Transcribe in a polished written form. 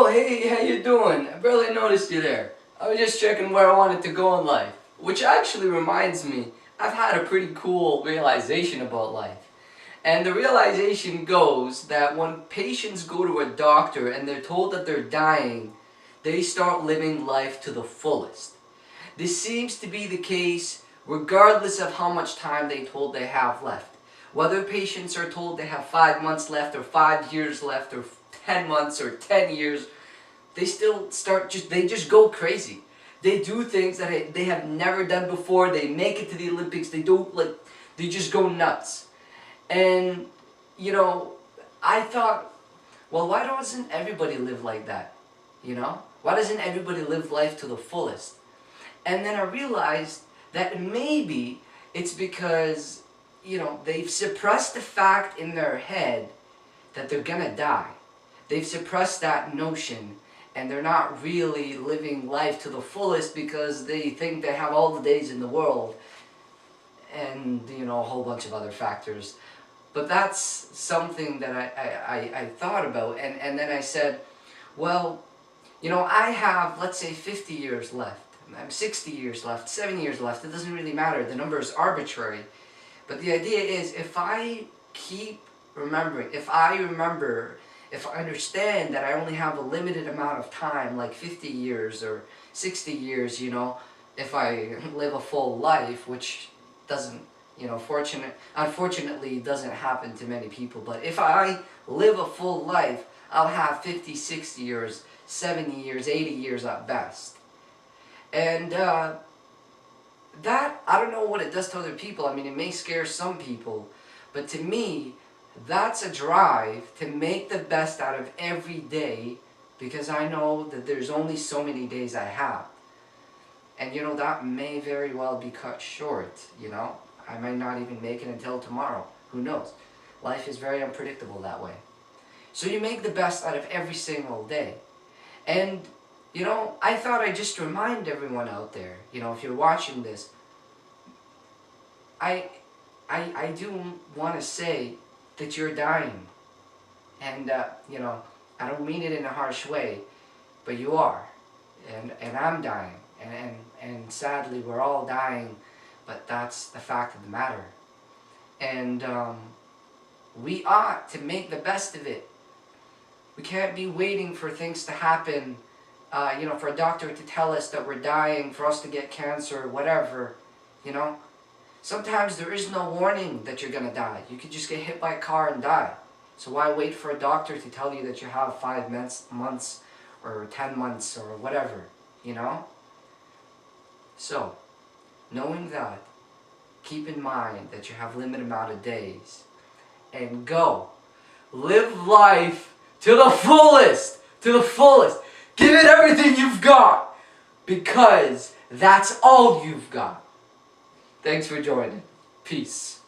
Oh, hey, how you doing? I barely noticed you there. I was just checking where I wanted to go in life. Which actually reminds me, I've had a pretty cool realization about life. And the realization goes that when patients go to a doctor and they're told that they're dying, they start living life to the fullest. This seems to be the case regardless of how much time they told they have left. Whether patients are told they have 5 months left or 5 years left or 10 months or 10 years, they still they just go crazy. They do things that they have never done before. They make it to the Olympics. They just go nuts. And, I thought, well, why doesn't everybody live like that? Why doesn't everybody live life to the fullest? And then I realized that maybe it's because, they've suppressed the fact in their head that they're gonna die. They've suppressed that notion, and they're not really living life to the fullest because they think they have all the days in the world, and, a whole bunch of other factors. But that's something that I thought about, and then I said, well, I have, let's say, 50 years left. I'm 60 years left, 7 years left. It doesn't really matter. The number is arbitrary. But the idea is, if I keep remembering, if I understand that I only have a limited amount of time, like 50 years or 60 years, if I live a full life, which doesn't, unfortunately doesn't happen to many people. But if I live a full life, I'll have 50, 60 years, 70 years, 80 years at best. And that, I don't know what it does to other people. I mean, it may scare some people, but to me, that's a drive to make the best out of every day, because I know that there's only so many days I have. And that may very well be cut short, I might not even make it until tomorrow. Who knows? Life is very unpredictable that way. So you make the best out of every single day. And I thought I'd just remind everyone out there, if you're watching this, I do want to say that you're dying. And, I don't mean it in a harsh way, but you are. And I'm dying. And sadly, we're all dying, but that's the fact of the matter. And we ought to make the best of it. We can't be waiting for things to happen, for a doctor to tell us that we're dying, for us to get cancer, or whatever, Sometimes there is no warning that you're going to die. You could just get hit by a car and die. So why wait for a doctor to tell you that you have 5 months or 10 months or whatever, So, knowing that, keep in mind that you have a limited amount of days. And go. Live life to the fullest. To the fullest. Give it everything you've got. Because that's all you've got. Thanks for joining. Peace.